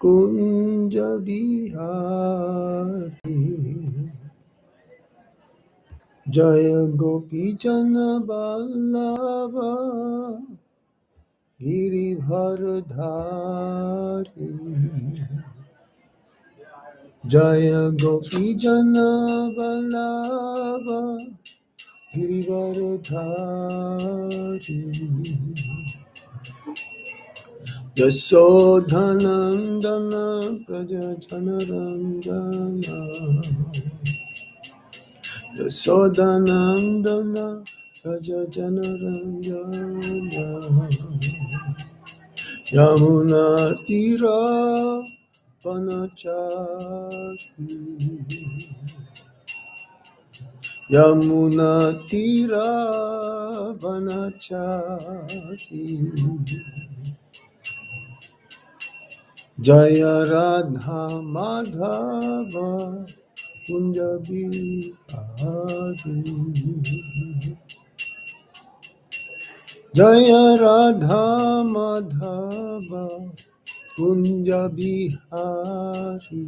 Kunja Bihari. Jaya Gopi Jana Vallabha Girivardhari. Jaya Gopi Jana Vallabha Girivardhari. Yasodhanandana Praja Janarandana. Yasodhanandana Praja Janarandana. Yamuna Tira Vanachari. Yamuna Tira Vanachari. Jaya Radha Madhava Kunja Bihari. Jaya Radha Madhava Kunja Bihari.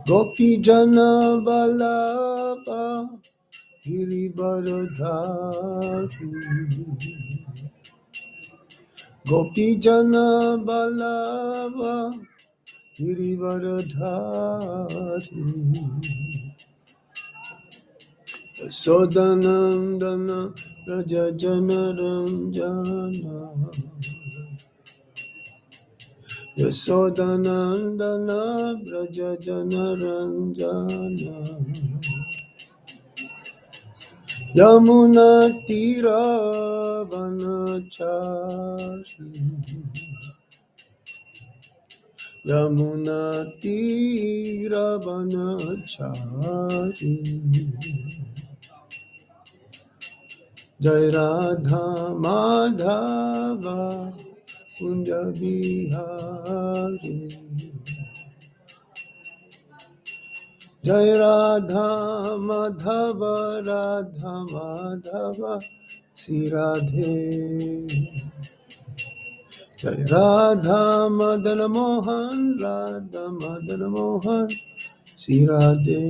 Gopi Jana Vallabha Girivardhari. Gopi Jana Vallabha Girivardhari. Sodanandana Raja Janaranjana. Yasodanandana Raja Janaranjana. Yamuna Tira Vanachari. Yamuna Tira Vanachari. Jai Radha Madhava Kunja Bihari. Jai Radha Madhava Radha Madhava Sri Radhe. Jai Radha Madan Mohan Radha Madan Mohan Sri Radhe.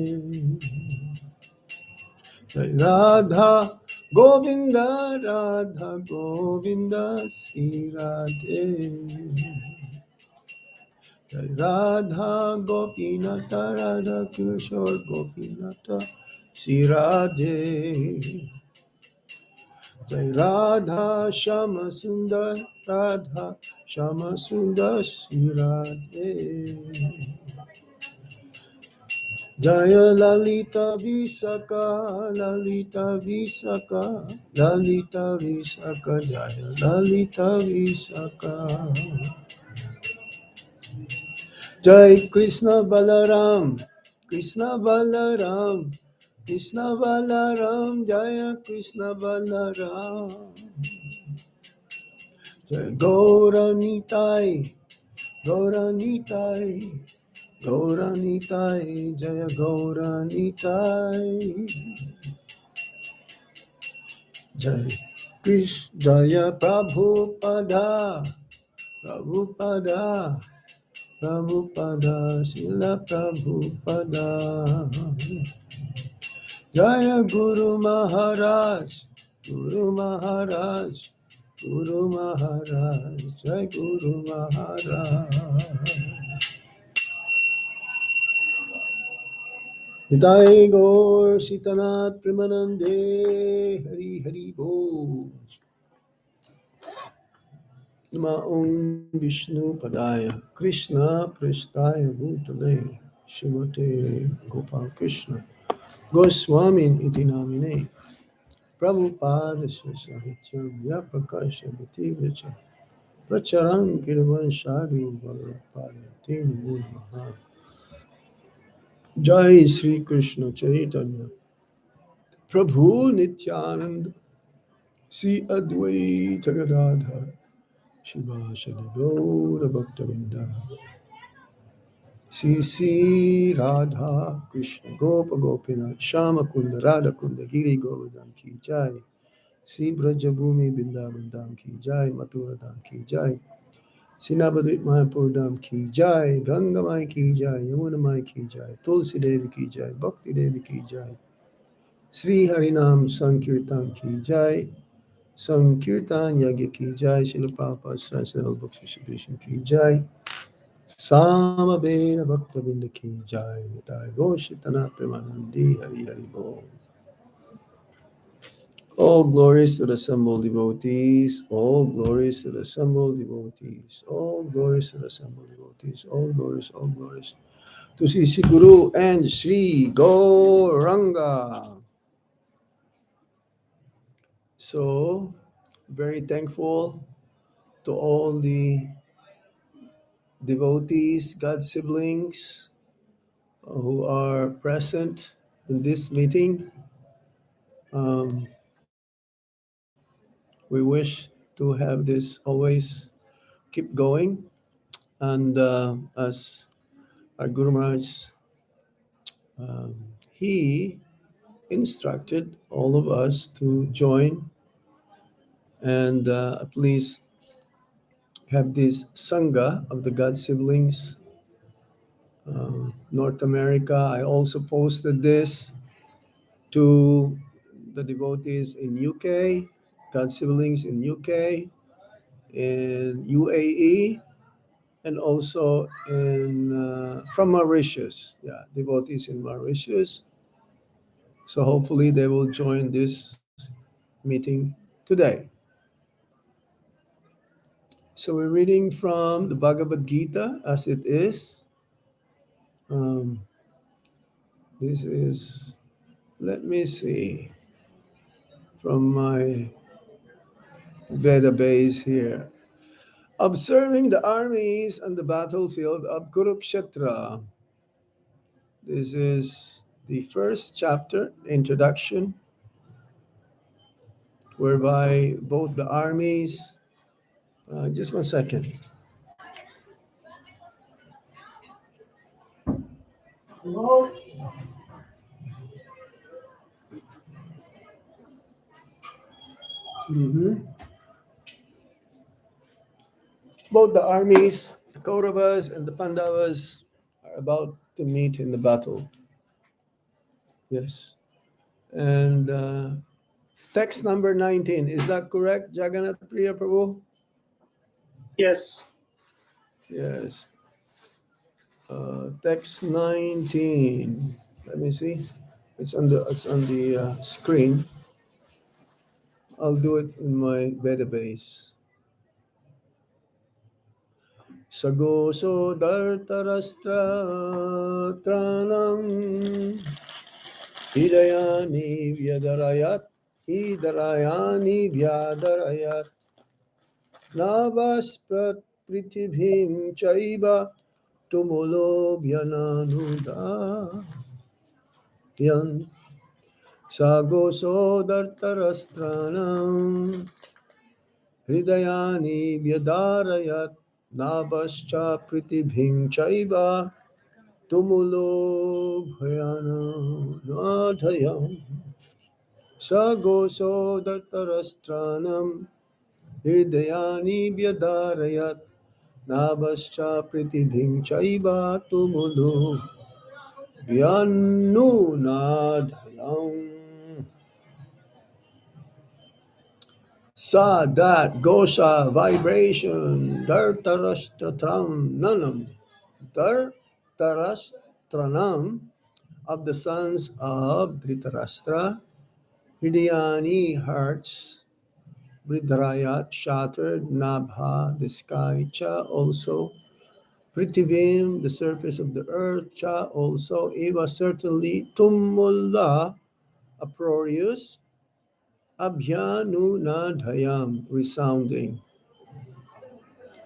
Jai Radha Govinda Radha Govinda Sri Radhe. Jai Radha Gopinata Radha Kishore Gopinata Sri Radhe. Jai Radha Shama Sundar Radha Shama Sundar Sri Radhe. Jaya Lalita Visaka Lalita Visaka Lalita Visaka Jaya Lalita Visaka. Jai Krishna Balaram Krishna Balaram Krishna Balaram Jaya Krishna Balaram. Jai Gauranitai Gauranitai Gauranitai Jaya Gauranitai. Jai Krishna Jaya Prabhupada Prabhupada Prabhupada Srila Prabhupada. Jaya Guru Maharaj Guru Maharaj Guru Maharaj Jai Guru Maharaj. Nitai Gaur Sitanath Premanande Hari Hari Bol. Nama Om Vishnu Padaya Krishna Prasthaya Bhutale Shrimate Gopal Krishna Goswamin Iti Namine Prabhupada Sahityam Vyapakasha Bhativacha Pracharam Kirvan Sadhu Bhagavad Namo Namaha. Jai Sri Krishna Chaitanya Prabhu Nityananda Sri Advaita Gadadhar Shivasadi Gaura Bhaktavinda Sri Radha Krishna Gopa Gopinath Shama Kunda Radha Kunda Giri Govardhan Ki Jai Sri Brajabhumi Vrindavan Dham Ki Jai Mathura Dham Ki Jai Sinabadvip Mahapurdam ki jai, Ganga Mai ki jai, Yamuna Mai ki jai, Tulsi Devi ki jai, Bhakti Devi ki jai, Sri Harinam Sankirtan ki jai, Sankirtan Yagya ki jai, Srila Prabhupada Traditional Books Distribution ki jai, Samaveda Bhaktavinda ki jai, Nitai Goshitana Premanandi Hari Hari Bol. All glories to the assembled devotees, all glories to the assembled devotees, all glories to the assembled devotees, all glories to Sri Guru and Sri Gauranga. So, very thankful to all the devotees, God siblings who are present in this meeting. We wish to have this always keep going. And as our Guru Maharaj, he instructed all of us to join and at least have this Sangha of the God siblings, North America. I also posted this to the devotees in UK, God siblings in UK, in UAE, and also in from Mauritius. Yeah, devotees in Mauritius. So hopefully they will join this meeting today. So we're reading from the Bhagavad Gita as it is. Um, this is, let me see, from my Veda base here. Observing the armies on the battlefield of Kurukshetra. This is the first chapter, introduction, whereby both the armies, just one second. Mhm. Both the armies, the Kauravas and the Pandavas, are about to meet in the battle. Yes. And text number 19, is that correct, Jagannath Priya Prabhu? Yes. Yes. Text 19. Let me see. It's on the screen. I'll do it in my database. Sagoso dartarastra tranam hidayani vyadarayat hidarayani vyadarayat navasprat prithibhim chaiva tumulo vyananudha yan sagoso dartarastranam hridayani vyadarayat navascha pritibhim chaiva tumulo bhayana nadhayam sagoso dartarastranam hridayani vyadarayat navascha pritibhim chaiva tumulo Vyanu nadhayam. Sa that gosha vibration dartarastratram nanam dartarastranam of the sons of Dhritarashtra, Hridayani hearts, Vridrayat shattered, Nabha the sky, Cha also, Prithivim the surface of the earth, Cha also, Eva certainly, Tumulla uproarious, Abhyanunadhayam resounding.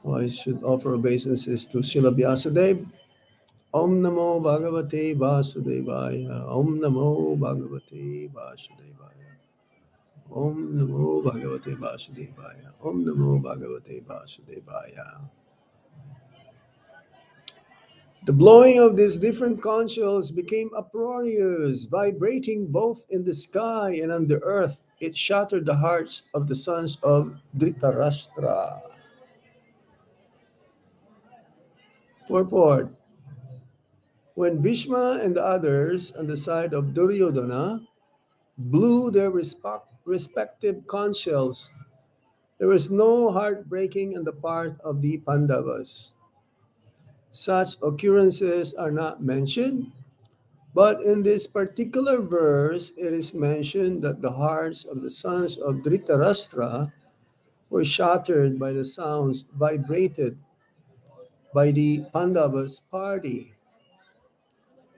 Oh, I should offer obeisances to Srila Vyasadeva. Om Namo Bhagavate Vasudevaya. Om Namo Bhagavate Vasudevaya. Om Namo Bhagavate Vasudevaya. Om Namo Bhagavate Vasudevaya. The blowing of these different conch shells became uproarious, vibrating both in the sky and on the earth. It shattered the hearts of the sons of Dhritarashtra. Purport. When Bhishma and the others on the side of Duryodhana blew their respective conch shells, there was no heartbreaking on the part of the Pandavas. Such occurrences are not mentioned, but in this particular verse, it is mentioned that the hearts of the sons of Dhritarashtra were shattered by the sounds vibrated by the Pandavas' party.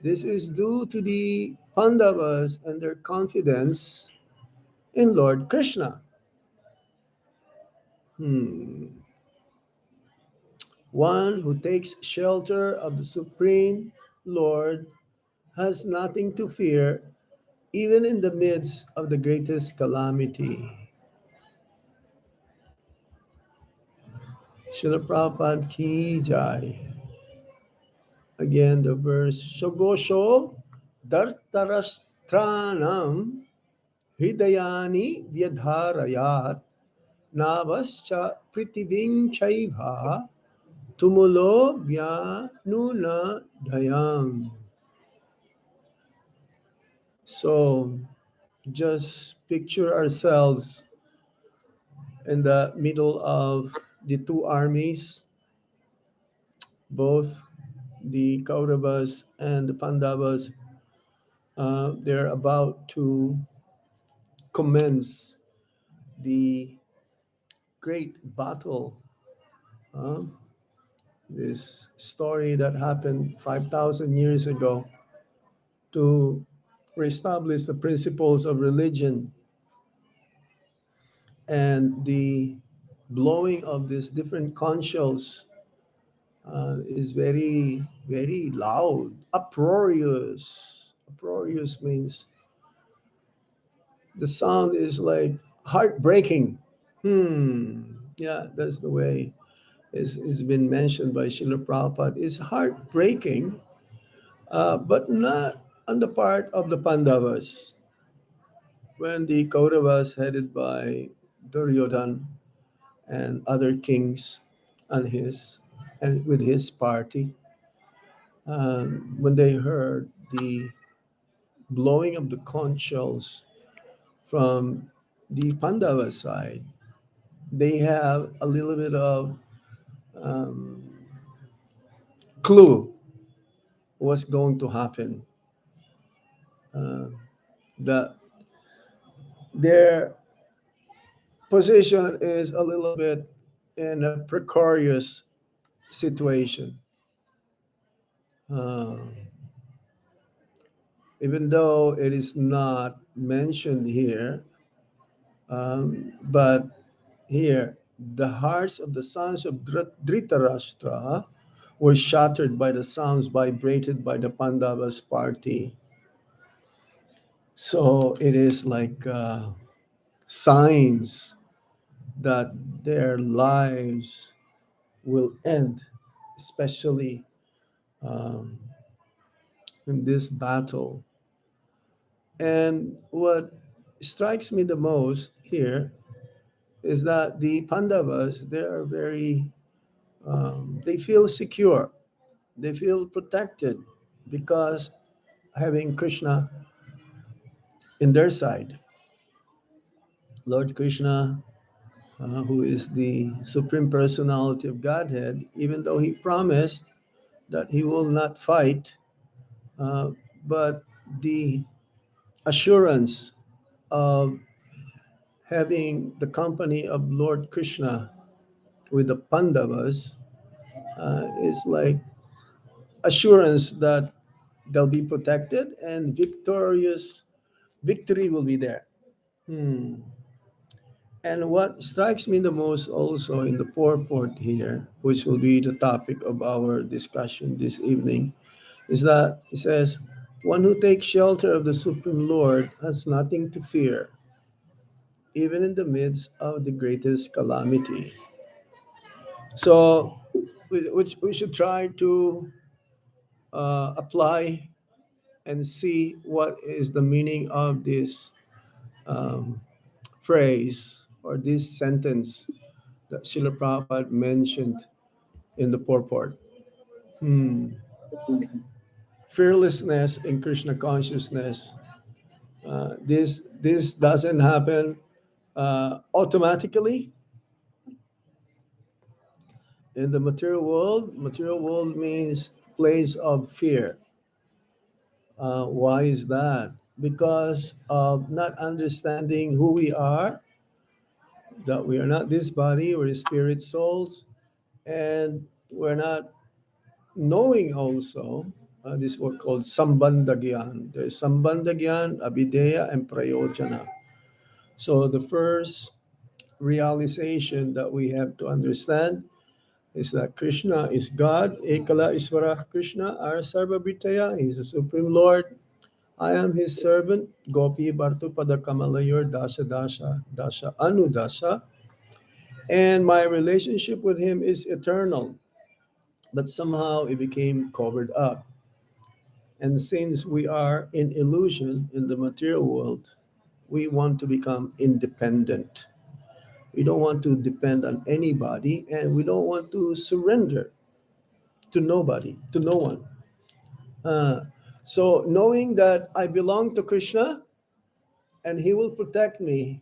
This is due to the Pandavas and their confidence in Lord Krishna. Hmm. One who takes shelter of the Supreme Lord has nothing to fear, even in the midst of the greatest calamity. Srila Prabhupada ki jai. Again, the verse Shogosho Dartarastranam Hridayani Vyadharayat Navascha Pritivim Chaiva Tumulo Vyanuna Dayam. So just picture ourselves in the middle of the two armies, both the Kauravas and the Pandavas. They're about to commence the great battle. uh, this story that happened 5,000 years ago to reestablish the principles of religion, and the blowing of these different conch shells is very, very loud, uproarious. Uproarious means the sound is like heartbreaking. Yeah, that's the way it's been mentioned by Srila Prabhupada. It's heartbreaking, but not on the part of the Pandavas. When the Kauravas, headed by Duryodhan and other kings and his and with his party, when they heard the blowing of the conch shells from the Pandava side, they have a little bit of um, clue what's going to happen. Uh, that their position is a little bit in a precarious situation. Uh, Even though it is not mentioned here, but here, the hearts of the sons of Dhritarashtra were shattered by the sounds vibrated by the Pandavas' party. So it is like signs that their lives will end, especially um, in this battle. And what strikes me the most here is that the Pandavas, they are very, they feel secure, they feel protected because having Krishna in their side. Lord Krishna, who is the Supreme Personality of Godhead, even though he promised that he will not fight, uh, but the assurance of having the company of Lord Krishna with the Pandavas is like assurance that they'll be protected and victory will be there. Hmm. And what strikes me the most also in the purport here, which will be the topic of our discussion this evening, is that it says, one who takes shelter of the Supreme Lord has nothing to fear, even in the midst of the greatest calamity. So, which we should try to apply and see what is the meaning of this um, phrase or this sentence that Srila Prabhupada mentioned in the purport. Hmm. Fearlessness in Krishna consciousness. This doesn't happen automatically in the material world. Material world means place of fear. Why is that? Because of not understanding who we are, that we are not this body, we're spirit souls, and we're not knowing also this word called sambandagyan. There's sambandagyan, abideya, and prayojana. So the first realization that we have to understand is that Krishna is God, Ekala Isvara Krishna, our Sarvabhitaya, He's the Supreme Lord. I am His servant, Gopi Bhartu Padakamalayur Dasha Dasha Dasha Anu Dasha, and my relationship with Him is eternal, but somehow it became covered up. And since we are in illusion in the material world, we want to become independent. We don't want to depend on anybody, and we don't want to surrender to nobody, to no one. Uh, so, knowing that I belong to Krishna and He will protect me,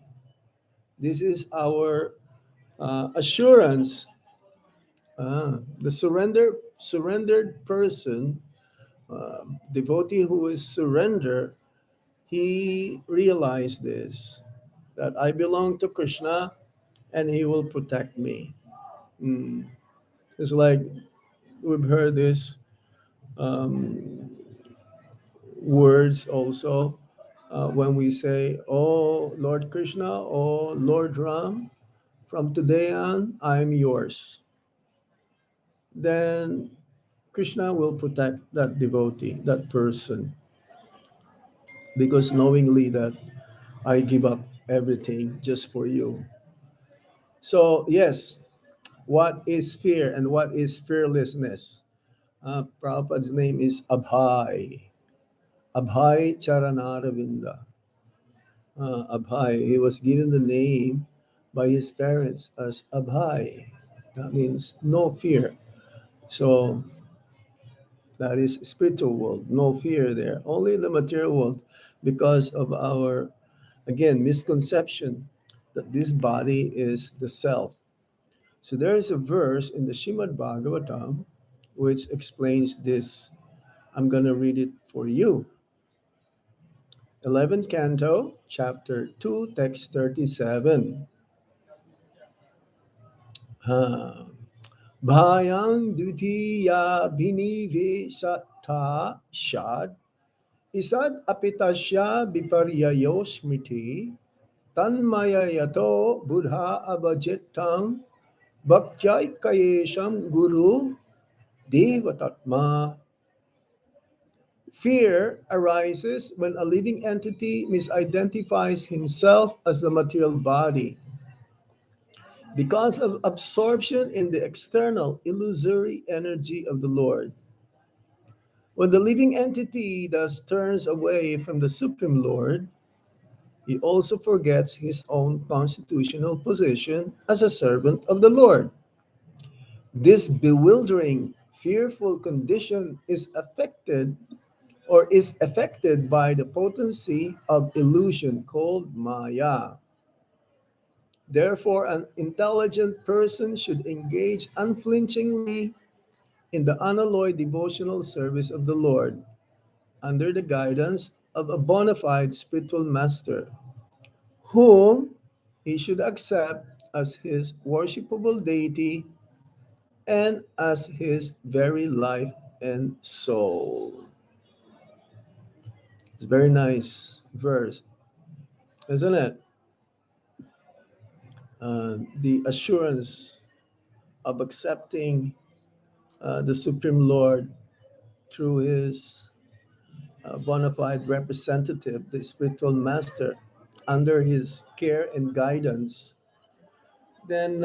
this is our assurance. The surrendered person, devotee who is surrender, he realized this, that I belong to Krishna and He will protect me. Mm. It's like we've heard this um, words also when we say, "Oh Lord Krishna, oh Lord Ram, from today on I'm yours." Then Krishna will protect that devotee, that person, because knowingly that I give up everything just for you. So yes, what is fear and what is fearlessness? Prabhupada's name is Abhay. Abhay Charanaravinda. Abhay. He was given the name by his parents as Abhay. That means no fear. So that is spiritual world, no fear there. Only the material world, because of our again misconception that this body is the self. So there is a verse in the Shrimad Bhagavatam which explains this. I'm going to read it for you. 11th canto, chapter 2, text 37. Ha. Bhayang dutiya binivesata shad isad apitasya viparyayo smriti tanmaya yato buddha abhajitang bhaktyai guru devatatma. Fear arises when a living entity misidentifies himself as the material body because of absorption in the external illusory energy of the Lord. When the living entity thus turns away from the Supreme Lord, he also forgets his own constitutional position as a servant of the Lord. This bewildering, fearful condition is affected by the potency of illusion called Maya. Therefore, an intelligent person should engage unflinchingly in the unalloyed devotional service of the Lord under the guidance of a bona fide spiritual master, whom he should accept as his worshipable deity and as his very life and soul. It's a very nice verse, isn't it? The assurance of accepting the Supreme Lord through his bona fide representative, the spiritual master, under his care and guidance, then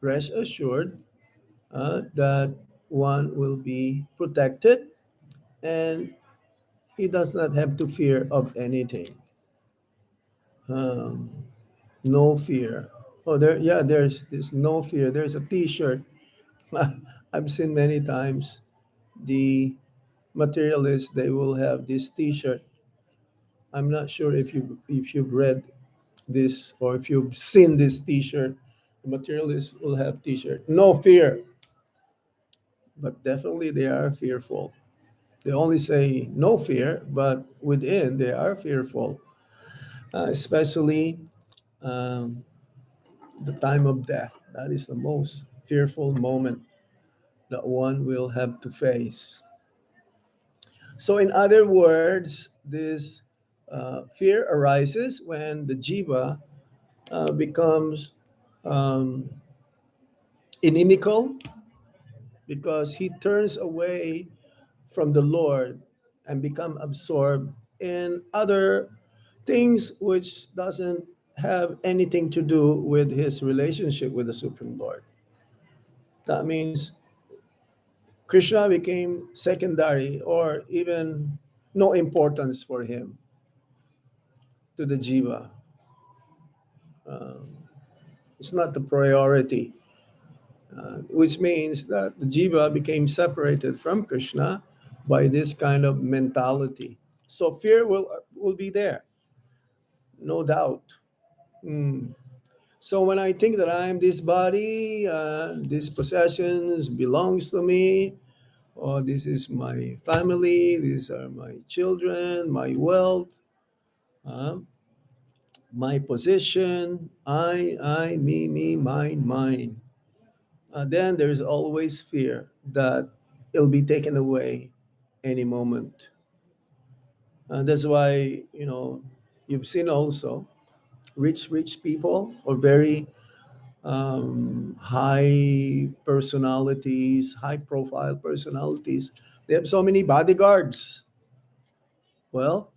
rest assured that one will be protected and he does not have to fear of anything. Um, no fear. Oh, there's no fear. There's a T-shirt I've seen many times the materialists, they will have this T-shirt. I'm not sure if you've read this or if you've seen this T-shirt. The materialists will have T-shirt. No fear, but definitely they are fearful. They only say no fear, but within they are fearful, especially um, the time of death. That is the most fearful moment that one will have to face. So, in other words, this fear arises when the jiva becomes um, inimical because he turns away from the Lord and become absorbed in other things which doesn't have anything to do with his relationship with the Supreme Lord. That means Krishna became secondary or even no importance for him to the jiva. Um, it's not the priority, which means that the jiva became separated from Krishna by this kind of mentality. So fear will be there, no doubt. Mm. So when I think that I am this body, these possessions belongs to me, or this is my family, these are my children, my wealth, uh, my position, me, mine, mine. Then there's always fear that it'll be taken away any moment. That's why, you've seen also rich people or very high personalities, high profile personalities. They have so many bodyguards. Well,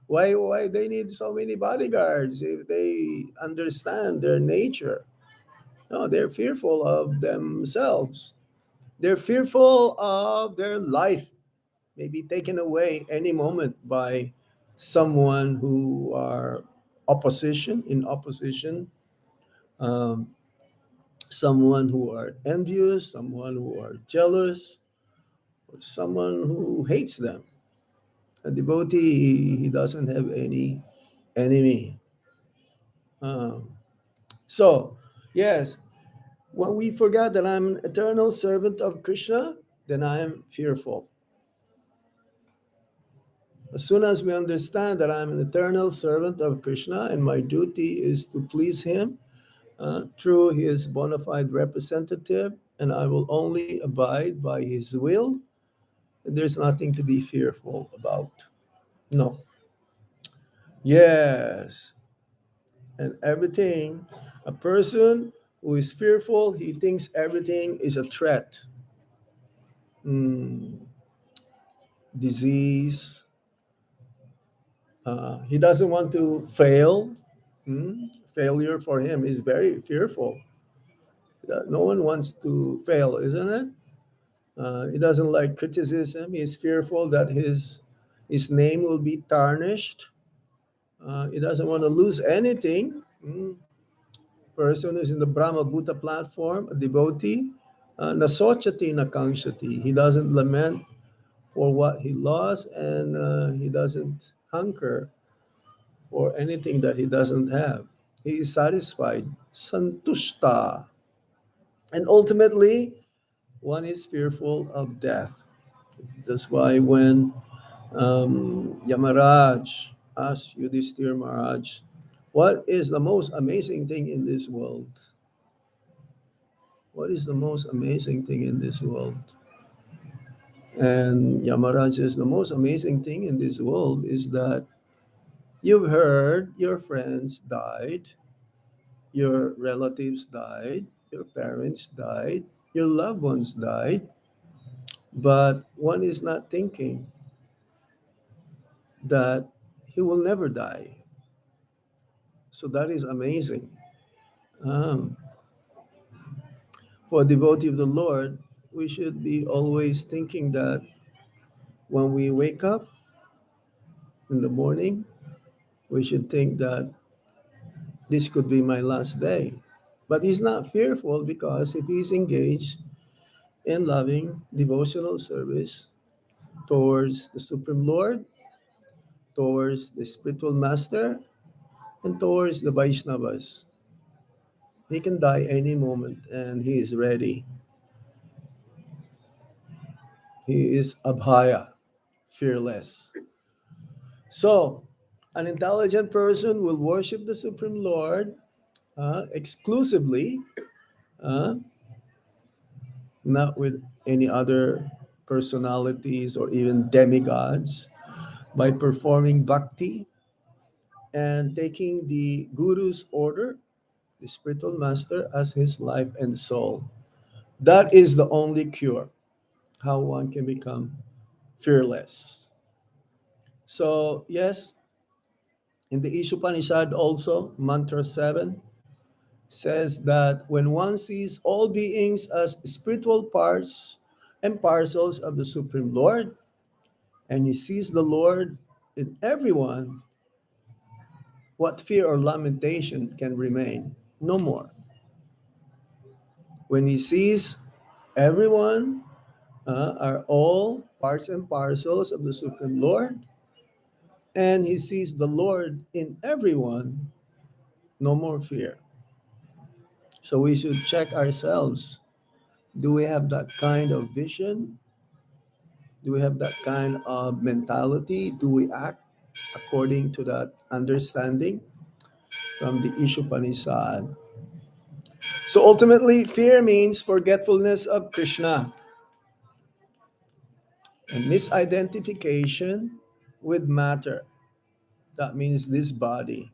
why they need so many bodyguards if they understand their nature? No, they're fearful of themselves. They're fearful of their life may be taken away any moment by someone who are in opposition, um, someone who are envious, someone who are jealous, or someone who hates them. A devotee, he doesn't have any enemy. Um, so, yes, when we forget that I'm an eternal servant of Krishna, then I am fearful. As soon as we understand that I'm an eternal servant of Krishna and my duty is to please him through his bona fide representative, and I will only abide by his will, there's nothing to be fearful about. No. Yes. And everything, a person who is fearful, he thinks everything is a threat. Mm, disease. He doesn't want to fail. Failure for him is very fearful. No one wants to fail, isn't it? He doesn't like criticism. He's fearful that his name will be tarnished. He doesn't want to lose anything. Person who's in the Brahma Bhuta platform, a devotee, nasochati nakangshati. He doesn't lament for what he lost, and he doesn't hunker for anything that he doesn't have. He is satisfied, santushta. And ultimately, one is fearful of death. That's why when Yamaraj asked Yudhishthir Maharaj, what is the most amazing thing in this world? What is the most amazing thing in this world? And Yamaraj says, the most amazing thing in this world is that you've heard your friends died, your relatives died, your parents died, your loved ones died, but one is not thinking that he will never die. So that is amazing. Um, for a devotee of the Lord, we should be always thinking that when we wake up in the morning, we should think that this could be my last day. But he's not fearful because if he's engaged in loving devotional service towards the Supreme Lord, towards the spiritual master, and towards the Vaishnavas. He can die any moment and he is ready. He is abhaya, fearless. So, an intelligent person will worship the Supreme Lord exclusively, uh, not with any other personalities or even demigods, by performing bhakti and taking the Guru's order, the spiritual master, as his life and soul. That is the only cure how one can become fearless. So, yes, in the Ishopanishad also, Mantra 7 says that when one sees all beings as spiritual parts and parcels of the Supreme Lord, and he sees the Lord in everyone, what fear or lamentation can remain? No more. When he sees everyone are all parts and parcels of the Supreme Lord, and he sees the Lord in everyone, no more fear. So we should check ourselves. Do we have that kind of vision? Do we have that kind of mentality? Do we act according to that understanding from the Ishopanishad? So ultimately, fear means forgetfulness of Krishna and misidentification with matter. That means this body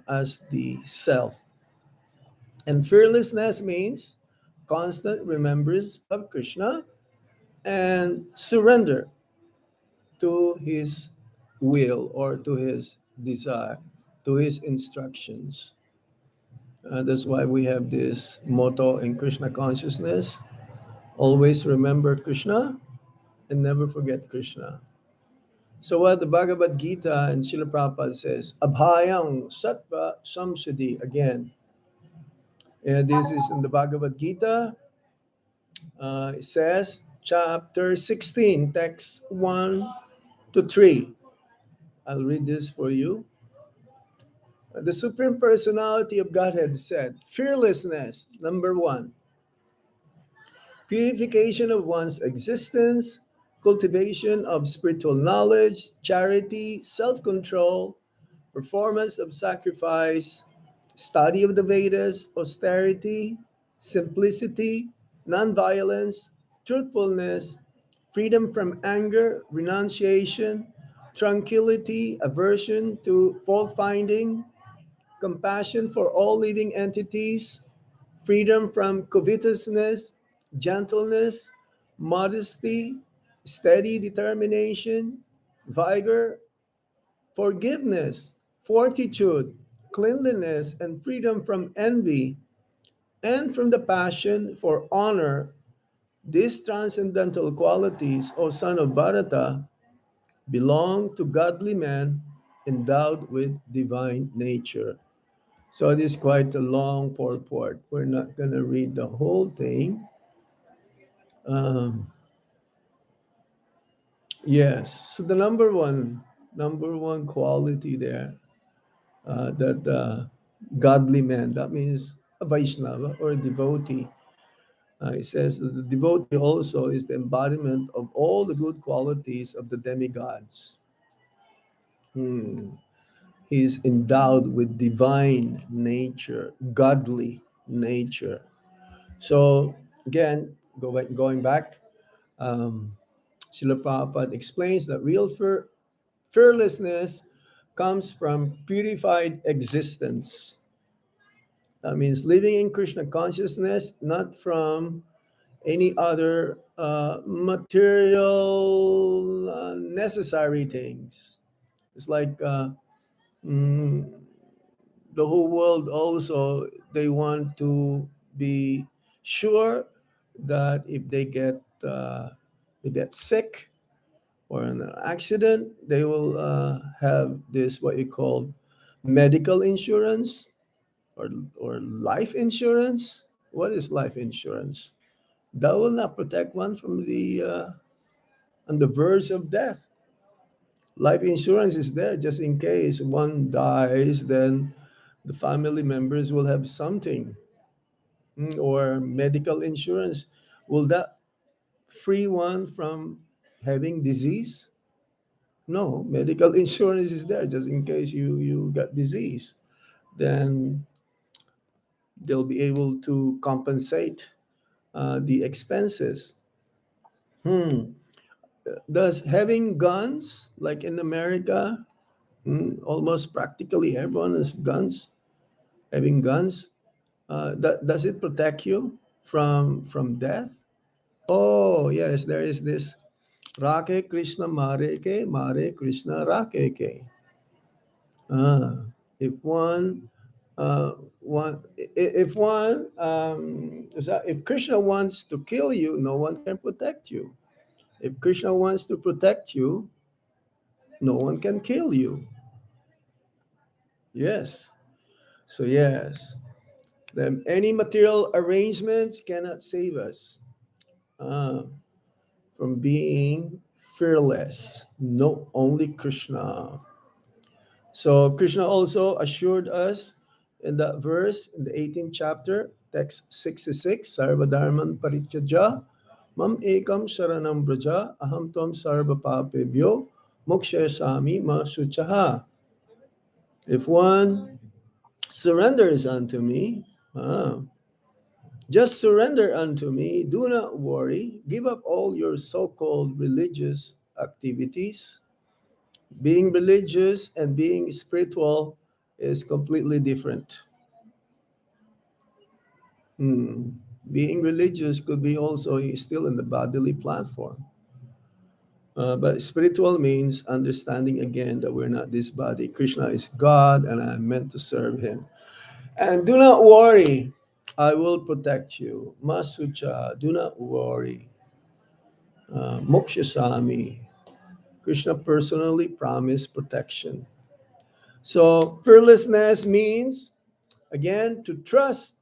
as the self. And fearlessness means constant remembrance of Krishna and surrender to his will or to his desire, to his instructions. That's why we have this motto in Krishna consciousness: always remember Krishna and never forget Krishna. So what the Bhagavad Gita and Srila Prabhupada says, Abhayang Sattva Samsudi, again. And this is in the Bhagavad Gita. It says, chapter 16, text 1 to 3. I'll read this for you. The Supreme Personality of Godhead said, fearlessness, number one, purification of one's existence, cultivation of spiritual knowledge, charity, self control, performance of sacrifice, study of the Vedas, austerity, simplicity, nonviolence, truthfulness, freedom from anger, renunciation, tranquility, aversion to fault finding, compassion for all living entities, freedom from covetousness, gentleness, modesty, steady determination, vigor, forgiveness, fortitude, cleanliness, and freedom from envy and from the passion for honor. These transcendental qualities, O son of Bharata, belong to godly men endowed with divine nature. So it is quite a long purport. We're not going to read the whole thing. Um, yes. So the number one quality there, that godly man, that means a Vaishnava or a devotee. It says that the devotee also is the embodiment of all the good qualities of the demigods. Hmm. He is endowed with divine nature, godly nature. So again, going back, um, Srila Prabhupada explains that real fearlessness comes from purified existence. That means living in Krishna consciousness, not from any other material necessary things. It's like mm, the whole world also, they want to be sure that if they get sick or in an accident, they will have this what you call medical insurance or life insurance. What is life insurance? That will not protect one from on the verge of death. Life insurance is there just in case one dies, then the family members will have something. Or medical insurance. Will that free one from having disease? No, medical insurance is there just in case you got disease. Then they'll be able to compensate the expenses. Hmm. Does having guns, like in America, almost practically everyone has guns, having guns, does it protect you from death? Oh, yes, there is this Rake Krishna Mare Ke, Mare Krishna Rake Ke. Ah, if one, if one, if Krishna wants to kill you, no one can protect you. If Krishna wants to protect you, no one can kill you. Yes. So yes, then any material arrangements cannot save us uh, from being fearless. No, only Krishna. So Krishna also assured us in that verse in the 18th chapter, text 66, Sarva Dharman Parityaja, Mam Ekam Sharanam Braja, Aham Tvam Sarva Papebhyo, Mokshayasami Ma Suchaha. If one surrenders unto me, just surrender unto me, do not worry, give up all your so called religious activities. Being religious and being spiritual is completely different. Hmm. Being religious could be also still in the bodily platform. But spiritual means understanding again that we're not this body. Krishna is God and I'm meant to serve him. And do not worry, I will protect you. Masucha, do not worry. Mokshasami, Krishna personally promised protection. So fearlessness means, again, to trust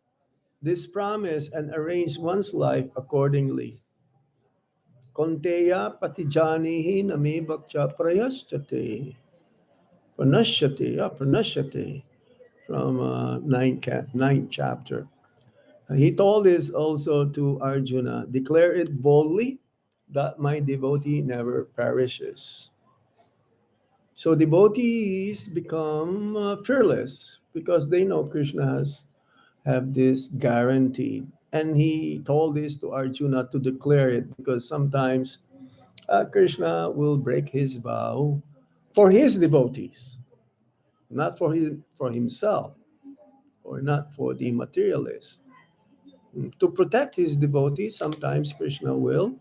this promise and arrange one's life accordingly. Konteya patijanihi nami bhakcha prayaschate. Pranashyate, from ninth chapter. He told this also to Arjuna, declare it boldly that my devotee never perishes. So devotees become fearless because they know Krishna has have this guarantee. And he told this to Arjuna to declare it because sometimes Krishna will break his vow for his devotees, not for himself or not for the materialist. To protect his devotees, sometimes Krishna will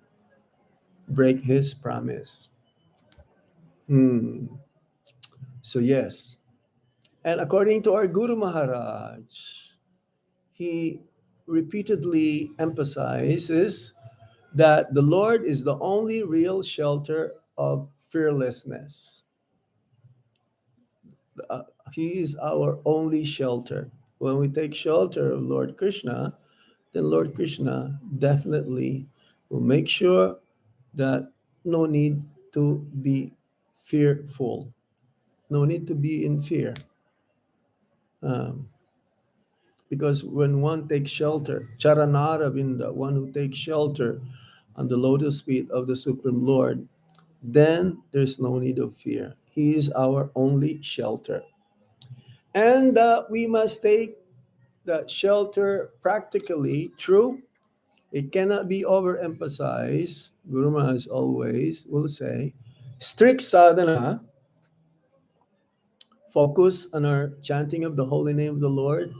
break his promise. Hmm. So yes, and according to our Guru Maharaj, he repeatedly emphasizes that the Lord is the only real shelter of fearlessness. Uh, he is our only shelter. When we take shelter of Lord Krishna, then Lord Krishna definitely will make sure that no need to be fearful, no need to be in fear. Um, because when one takes shelter, Charanaravinda, one who takes shelter on the lotus feet of the Supreme Lord, then there's no need of fear. He is our only shelter. And we must take that shelter practically. True, it cannot be overemphasized. Guru Maharaj always will say, strict sadhana, focus on our chanting of the holy name of the Lord,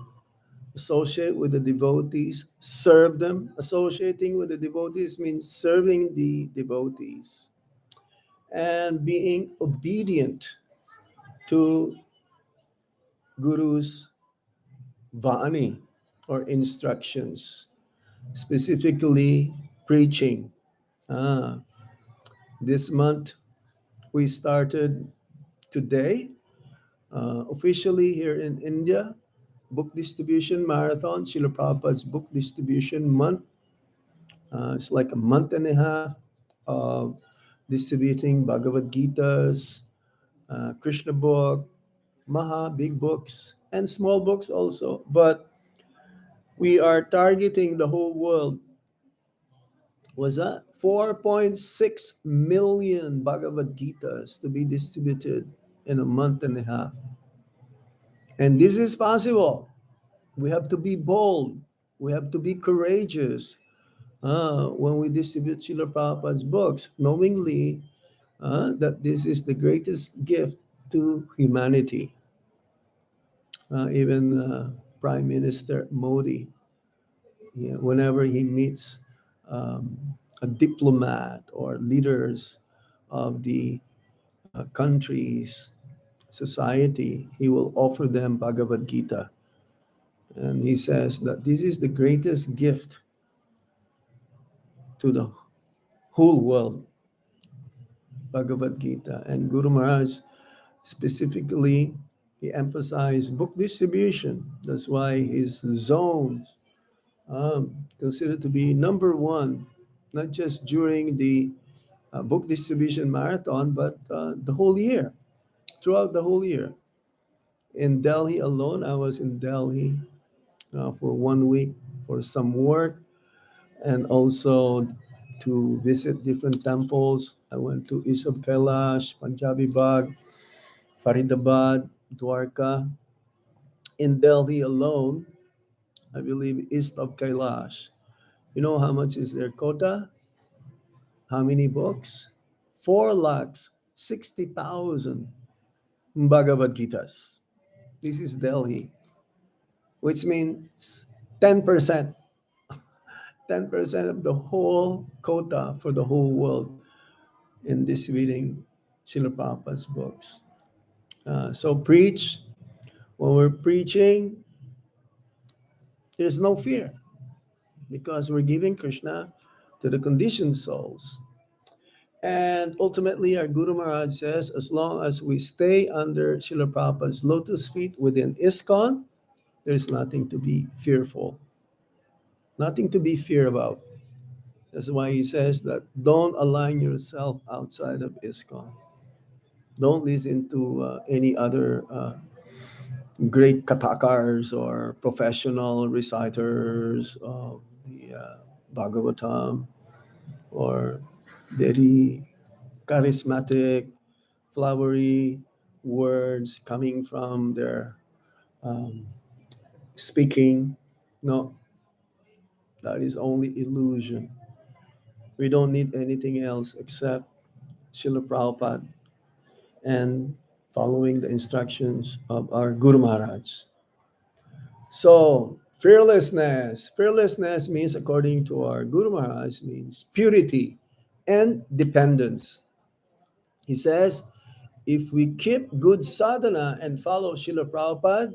associate with the devotees, serve them. Associating with the devotees means serving the devotees and being obedient to Guru's Vani or instructions, specifically preaching. Ah, this month we started today officially here in India, book distribution marathon, Srila Prabhupada's book distribution month. It's like a month and a half of distributing Bhagavad Gita's, Krishna book, Maha, big books, and small books also. But we are targeting the whole world. Was that 4.6 million Bhagavad Gitas to be distributed in a month and a half? And this is possible. We have to be bold. We have to be courageous when we distribute Srila Prabhupada's books, knowingly that this is the greatest gift to humanity. Even Prime Minister Modi, yeah, whenever he meets um, a diplomat or leaders of the country's society, he will offer them Bhagavad Gita. And he says that this is the greatest gift to the whole world, Bhagavad Gita. And Guru Maharaj specifically, he emphasized book distribution. That's why his zones considered to be number one, not just during the book distribution marathon, but the whole year, throughout the whole year. In Delhi alone, I was in Delhi for 1 week for some work and also to visit different temples. I went to Isab Kailash, Punjabi Bagh, Faridabad, Dwarka. In Delhi alone, I believe east of Kailash. You know how much is their quota? How many books? 4,60,000 Bhagavad Gitas. This is Delhi, which means 10%, 10% of the whole quota for the whole world in distributing Srila Prabhupada's books. So preach. When we're preaching, there's no fear because we're giving Krishna to the conditioned souls. And ultimately, our Guru Maharaj says, as long as we stay under Srila Prabhupada's lotus feet within ISKCON, there's nothing to be fearful, nothing to be fear about. That's why he says that don't align yourself outside of ISKCON. Don't listen to any other great katakars or professional reciters of the Bhagavatam or very charismatic, flowery words coming from their um, speaking. No, that is only illusion. We don't need anything else except Srila Prabhupada and following the instructions of our Guru Maharaj. So, fearlessness. Fearlessness means, according to our Guru Maharaj, means purity and dependence. He says, if we keep good sadhana and follow Srila Prabhupada,